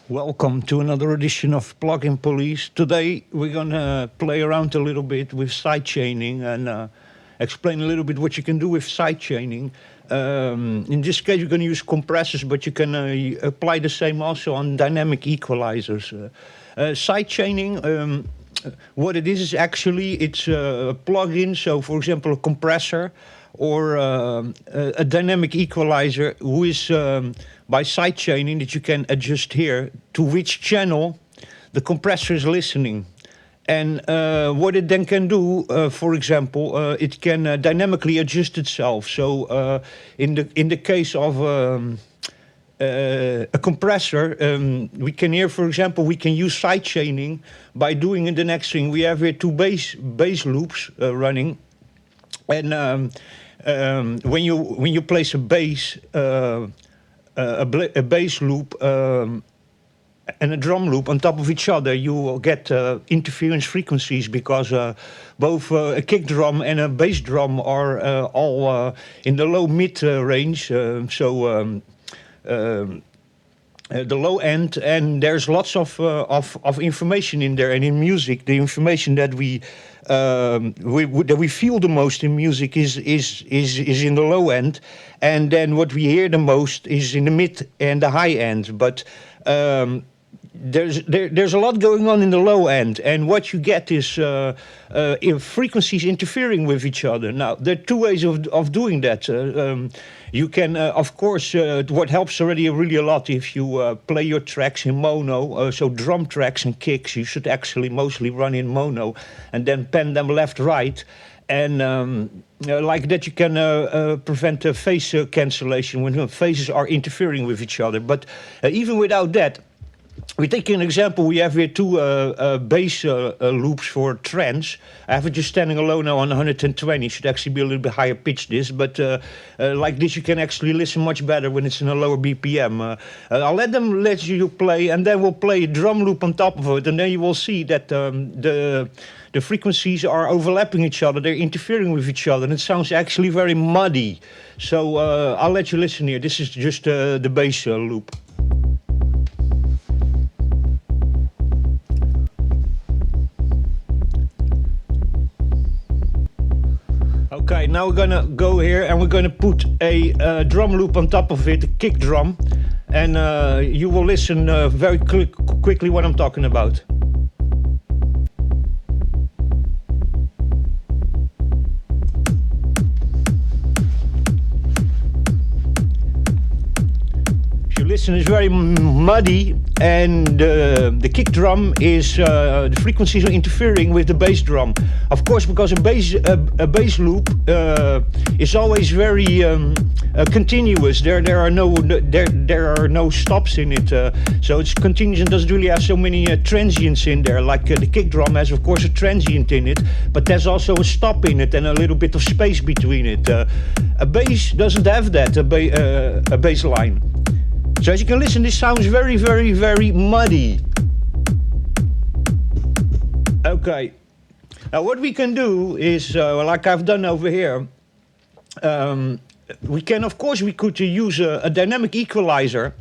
Welcome to another edition of Plugin Police. Today we're gonna play around a little bit with sidechaining and explain a little bit what you can do with sidechaining. In this case we're gonna use compressors, but you can apply the same also on dynamic equalizers. Sidechaining, what it is actually it's a plugin. So for example a compressor or a dynamic equalizer who is by sidechaining that you can adjust here to which channel the compressor is listening. And what it then can do, for example, it can dynamically adjust itself. So in the case of a compressor, we can here, for example, we can use sidechaining by doing the next thing. We have here two bass loops running, and when you place a bass loop and a drum loop on top of each other, you will get interference frequencies because both a kick drum and a bass drum are all in the low mid range. The low end, and there's lots of information in there. And in music, the information that we feel the most in music is in the low end, and then what we hear the most is in the mid and the high end. But there's a lot going on in the low end, and what you get is frequencies interfering with each other. Now there are two ways of doing that. You can, of course, what helps already really a lot if you play your tracks in mono. So drum tracks and kicks, you should actually mostly run in mono, and then pen them left-right. And like that you can prevent phase cancellation when phases are interfering with each other. But even without that, we take an example. We have here two bass loops for trance. I have it just standing alone now on 120. Should actually be a little bit higher pitch this, but like this you can actually listen much better when it's in a lower BPM. I'll let you play, and then we'll play a drum loop on top of it, and then you will see that the frequencies are overlapping each other. They're interfering with each other, and it sounds actually very muddy. So I'll let you listen here. This is just the bass loop. Okay, now we're gonna go here and we're gonna put a drum loop on top of it, a kick drum, and you will listen very quickly what I'm talking about. Listen, it's very muddy, and the kick drum is the frequencies are interfering with the bass drum. Of course, because a bass loop is always very continuous. There are no stops in it, so it's continuous and doesn't really have so many transients in there. Like the kick drum has, of course, a transient in it, but there's also a stop in it and a little bit of space between it. A bass doesn't have that. A bass line. So as you can listen, this sounds very, very, very muddy. Okay. Now what we can do is, like I've done over here, we could use a dynamic equalizer,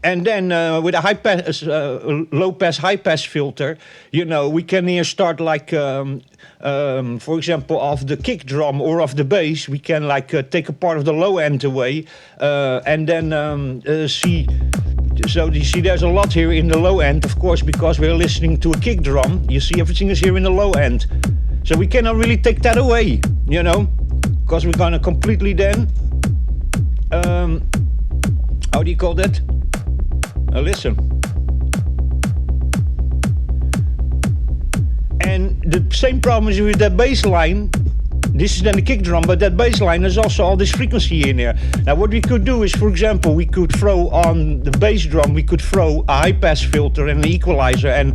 and then with a high pass, low pass, high pass filter, we can here start like, for example, of the kick drum or of the bass, we can like take a part of the low end away, and then see. So you see there's a lot here in the low end, of course, because we're listening to a kick drum. You see everything is here in the low end. So we cannot really take that away, because we're gonna completely then, how do you call that? Listen. And the same problem is with that bass line. This is then the kick drum, but that bass line has also all this frequency in there. Now what we could do is, for example, we could throw on the bass drum, we could throw a high pass filter and an equalizer and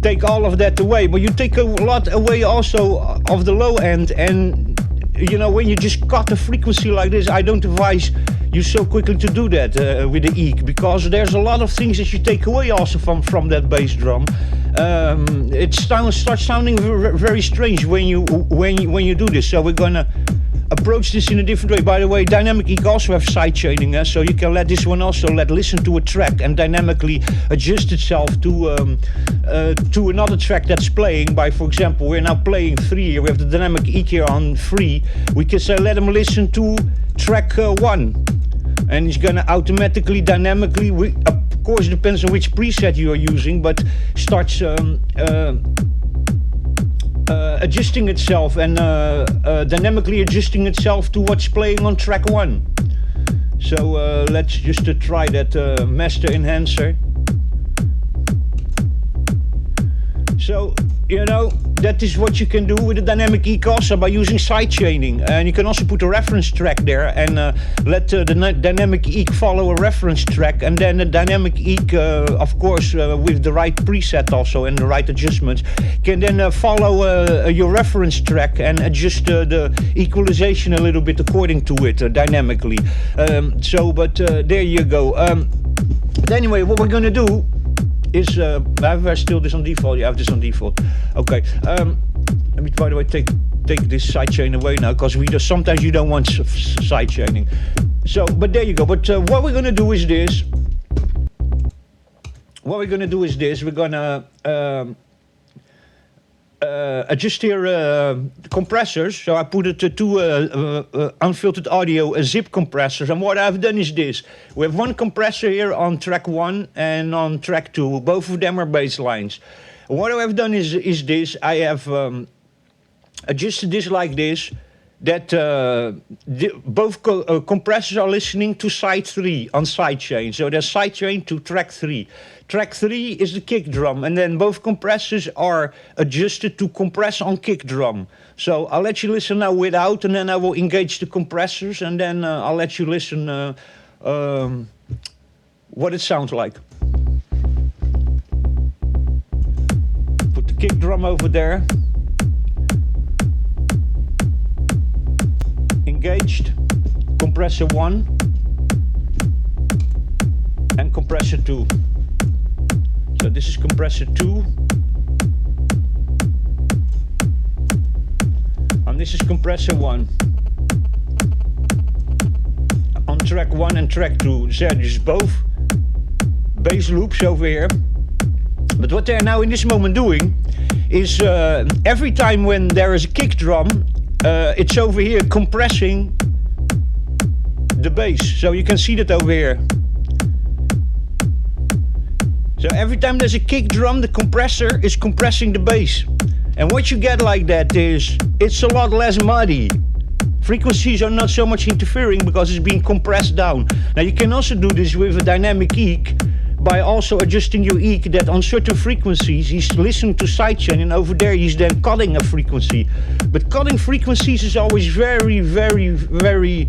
take all of that away. But you take a lot away also of the low end, and when you just cut a frequency like this, I don't advise you so quickly to do that with the EQ, because there's a lot of things that you take away also from that bass drum. It starts sounding very strange when you do this. So we're gonna approach this in a different way. By the way, Dynamic Eq also have sidechaining, so you can let this one also listen to a track and dynamically adjust itself to another track that's playing. By, for example, we're now playing 3 here. We have the Dynamic Eq here on 3. We can say let him listen to track 1, and he's gonna automatically, dynamically, of course it depends on which preset you are using, but starts adjusting itself and dynamically adjusting itself to what's playing on track 1. So let's just try that master enhancer. So, you know, that is what you can do with the Dynamic Eq also by using sidechaining. And you can also put a reference track there and let the Dynamic Eq follow a reference track, and then the Dynamic Eq, of course, with the right preset also and the right adjustments, can then follow your reference track and adjust the equalization a little bit according to it dynamically. There you go. But anyway, what we're going to do is, have I still this on default? Yeah, I have this on default. Okay. Let me, by the way, take this sidechain away now, because sometimes you don't want sidechaining. So, but there you go. But what we're gonna do is this. We're gonna adjust here compressors. So I put it to two unfiltered audio zip compressors, and what I've done is this. We have one compressor here on track 1 and on track 2. Both of them are bass lines. What I have done is this. I have adjusted this like this, that both compressors are listening to side 3 on sidechain. So there's sidechain to track 3. Track 3 is the kick drum, and then both compressors are adjusted to compress on kick drum. So I'll let you listen now without, and then I will engage the compressors, and then I'll let you listen what it sounds like. Put the kick drum over there. Engaged, compressor 1 and compressor 2. So this is compressor 2 and this is compressor 1 on track 1 and track 2. So there's both bass loops over here, but what they're now in this moment doing is every time when there is a kick drum, it's over here compressing the bass. So you can see that over here. So every time there's a kick drum, the compressor is compressing the bass. And what you get like that is, it's a lot less muddy. Frequencies are not so much interfering because it's being compressed down. Now you can also do this with a Dynamic Eq by also adjusting your Eq, that on certain frequencies he's listening to sidechain, and over there he's then cutting a frequency. But cutting frequencies is always very, very, very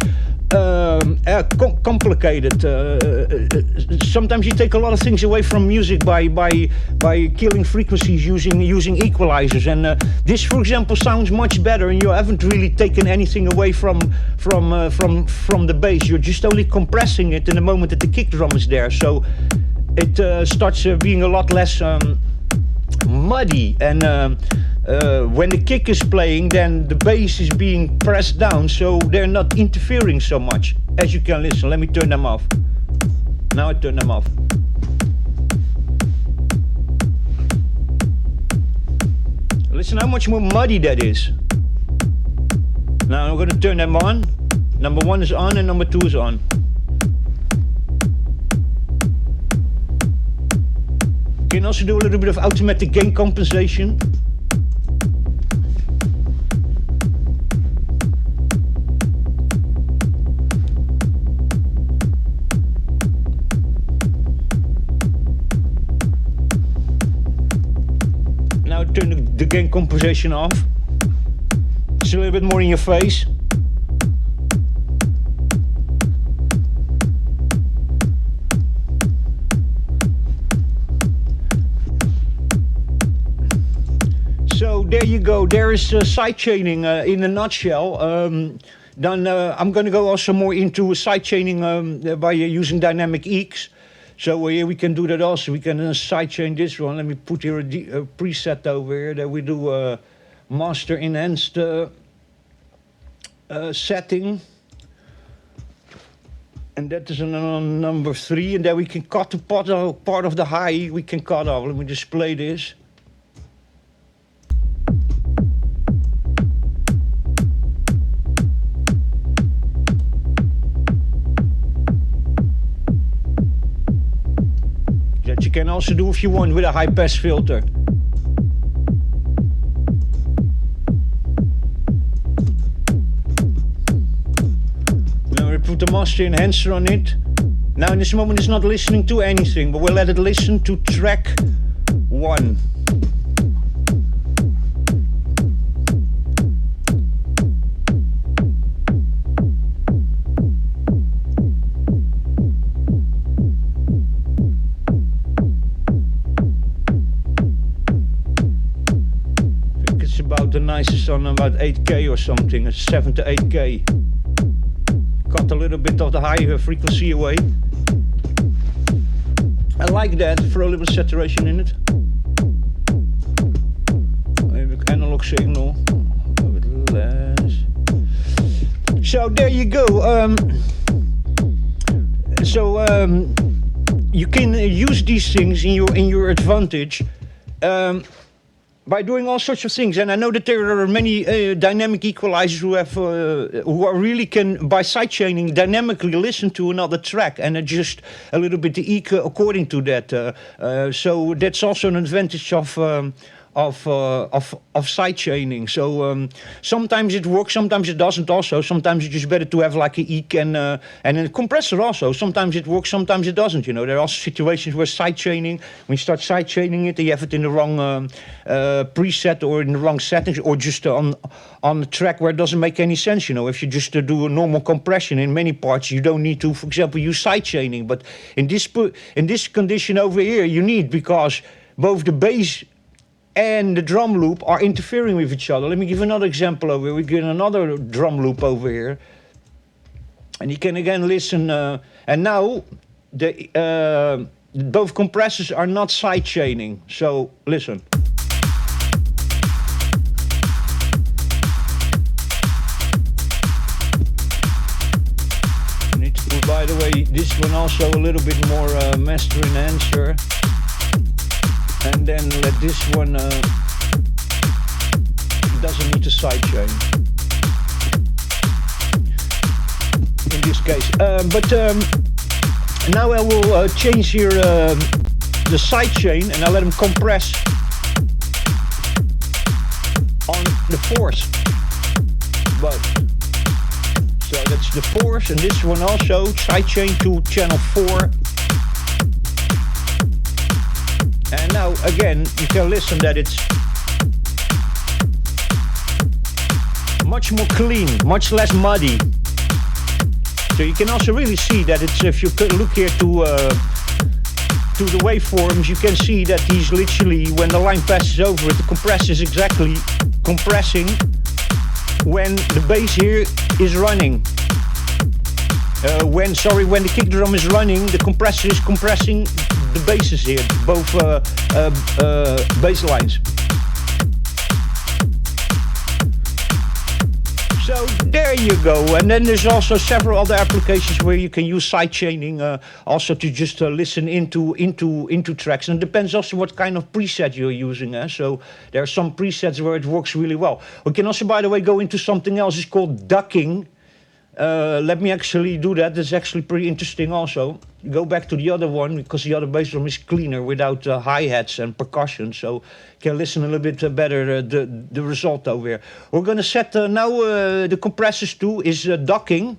complicated. Sometimes you take a lot of things away from music by killing frequencies using equalizers, and this, for example, sounds much better, and you haven't really taken anything away from the bass. You're just only compressing it in the moment that the kick drum is there. So it starts being a lot less muddy, and when the kick is playing, then the bass is being pressed down, so they're not interfering so much. As you can listen, let me turn them off. Now I turn them off. Listen how much more muddy that is. Now I'm going to turn them on. Number 1 is on and number 2 is on. You can also do a little bit of automatic gain compensation. Now turn the gain compensation off. It's a little bit more in your face. So there you go. There is sidechaining in a nutshell. Then I'm going to go also more into sidechaining by using Dynamic Eqs. So here we can do that also. We can sidechain this one. Let me put here a preset over here that we do master enhanced setting. And that is on number 3, and then we can cut the part of the high, we can cut off. Let me display this. That you can also do if you want with a high pass filter. Put the master enhancer on it. Now in this moment it's not listening to anything, but we'll let it listen to track 1. I think it's about the nicest on about 8K or something, it's 7 to 8K. Cut a little bit of the high frequency away. I like that, throw a little saturation in it. Maybe analog signal, a little less. So there you go. You can use these things in your advantage. By doing all sorts of things, and I know that there are many dynamic equalizers who really can, by sidechaining, dynamically listen to another track and adjust a little bit the EQ according to that. So that's also an advantage of sidechaining. So sometimes it works, sometimes it doesn't. Also, sometimes it's just better to have like an EQ and a compressor. Also, sometimes it works, sometimes it doesn't. You know, there are also situations where sidechaining, when you start sidechaining it, you have it in the wrong preset or in the wrong settings, or just on a track where it doesn't make any sense. You know, if you just do a normal compression in many parts, you don't need to, for example, use sidechaining. But in this condition over here, you need, because both the bass and the drum loop are interfering with each other. Let me give another example over here. We get another drum loop over here. And you can again listen. And now, both compressors are not sidechaining. So, listen. I need to put, by the way, this one also a little bit more master enhancer. And then let this one doesn't need to sidechain in this case. Now I will change here the sidechain, and I'll let them compress on the fourth. But so that's the fourth, and this one also sidechain to channel 4. And now again you can listen that it's much more clean, much less muddy. So you can also really see that it's, if you look here to the waveforms, you can see that he's literally, when the line passes over it, the compressor is exactly compressing when the bass here is running. When the kick drum is running, the compressor is compressing the basses here, both bass lines. So there you go. And then there's also several other applications where you can use sidechaining also to just listen into tracks. And it depends also what kind of preset you're using. So there are some presets where it works really well. We can also, by the way, go into something else. It's called ducking. Let me actually do that. That's actually pretty interesting also. Go back to the other one, because the other bass drum is cleaner without hi-hats and percussion, so you can listen a little bit better the result over here. We're going to set now the compressors to is ducking.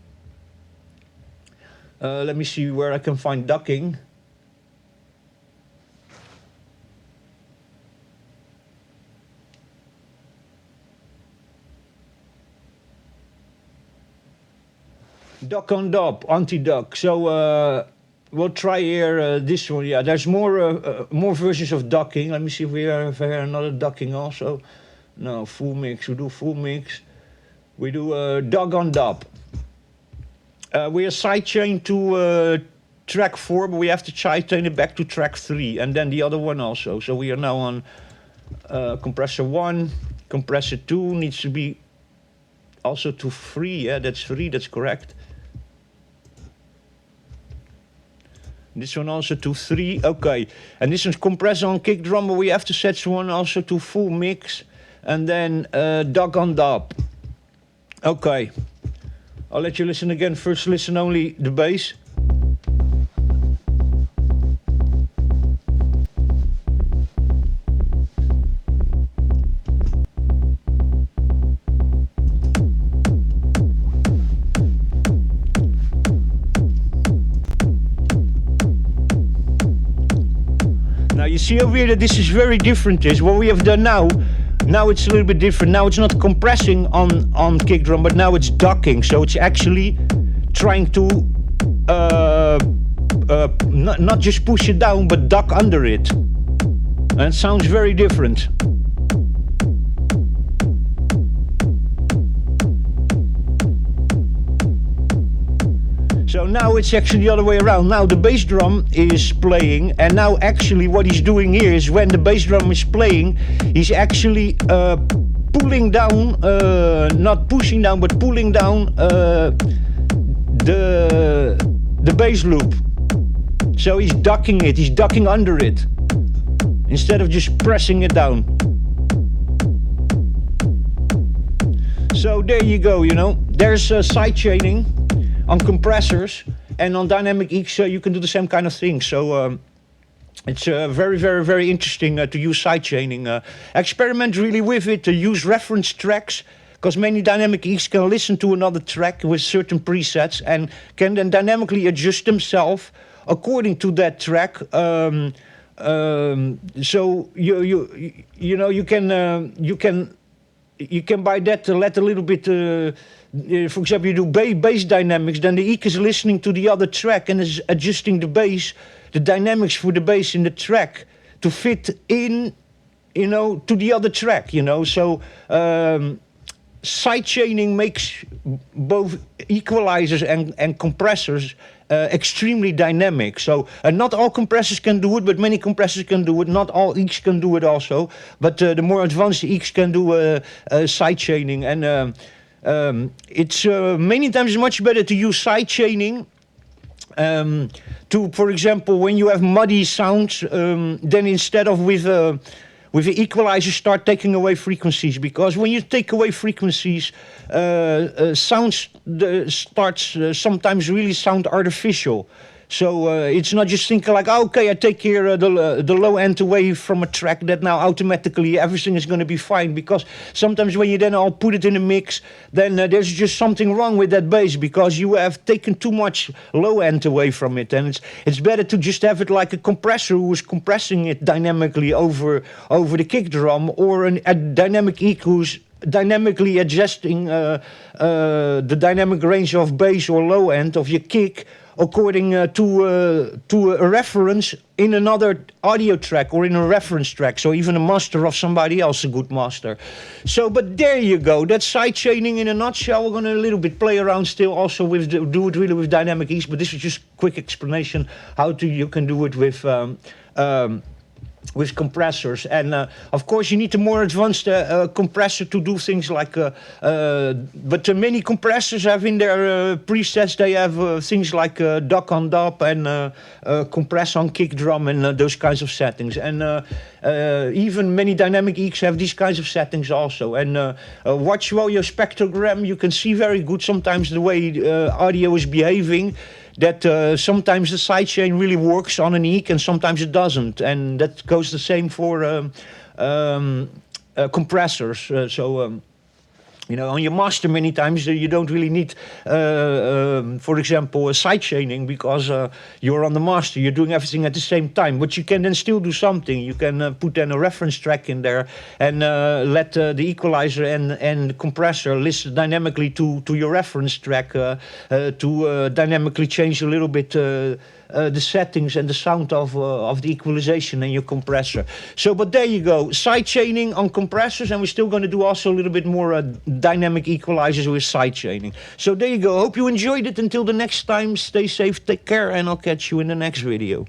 Let me see where I can find ducking. Duck on dub, anti-duck. So we'll try here this one. Yeah, there's more versions of ducking. Let me see if we have here another ducking also. No, full mix. We do full mix. We do dug on dub. We are sidechain to track 4, but we have to sidechain it back to track 3, and then the other one also. So we are now on compressor 1. Compressor 2 needs to be also to 3. Yeah, that's 3. That's correct. This one also to 3. Okay, and this one's compressor on kick drum, but we have to set one also to full mix, and then duck on dub. Okay, I'll let you listen again. First, listen only the bass. Now you see over here that this is very different. Is what we have done now. Now it's a little bit different. Now it's not compressing on kick drum, but now it's ducking. So it's actually trying to not just push it down, but duck under it. And it sounds very different. So now it's actually the other way around. Now the bass drum is playing, and now actually what he's doing here is when the bass drum is playing, he's actually pulling down, not pushing down, but pulling down the bass loop. So he's ducking it, he's ducking under it, instead of just pressing it down. So there you go, you know, there's side chaining on compressors, and on dynamic EQs you can do the same kind of thing. So it's very, very, very interesting to use sidechaining. Experiment really with it, to use reference tracks, because many dynamic EQs can listen to another track with certain presets and can then dynamically adjust themselves according to that track. So you know, you can by that let a little bit. For example, you do bass dynamics, then the EQ is listening to the other track and is adjusting the bass, the dynamics for the bass in the track to fit in, you know, to the other track, you know. So sidechaining makes both equalizers and compressors extremely dynamic. So not all compressors can do it, but many compressors can do it. Not all EQs can do it also, but the more advanced EQs can do sidechaining. And it's many times much better to use sidechaining to, for example, when you have muddy sounds, then instead of with the equalizer start taking away frequencies, because when you take away frequencies, sounds starts sometimes really sound artificial. So it's not just thinking like, oh, okay, I take here the low end away from a track, that now automatically everything is going to be fine. Because sometimes when you then all put it in a mix, then there's just something wrong with that bass, because you have taken too much low end away from it. And it's better to just have it like a compressor who is compressing it dynamically over the kick drum, or a dynamic EQ who's dynamically adjusting the dynamic range of bass or low end of your kick according to a reference in another audio track or in a reference track. So even a master of somebody else, a good master. So, but there you go. That's sidechaining in a nutshell. We're going to a little bit play around still also with do it really with dynamic EQs, but this is just a quick explanation how you can do it with compressors. And of course you need a more advanced compressor to do things like but many compressors have in their presets, they have things like duck on dub and compress on kick drum and those kinds of settings. And even many dynamic EQs have these kinds of settings also. And watch well your spectrogram, you can see very good sometimes the way audio is behaving, that sometimes the sidechain really works on an EQ and sometimes it doesn't. And that goes the same for compressors. You know, on your master many times you don't really need, for example, a sidechaining, because you're on the master, you're doing everything at the same time. But you can then still do something. You can put then a reference track in there and let the equalizer and the compressor listen dynamically to your reference track to dynamically change a little bit the settings and the sound of the equalization and your compressor. So, but there you go, sidechaining on compressors, and we're still going to do also a little bit more dynamic equalizers with sidechaining. So there you go. Hope you enjoyed it. Until the next time, stay safe, take care, and I'll catch you in the next video.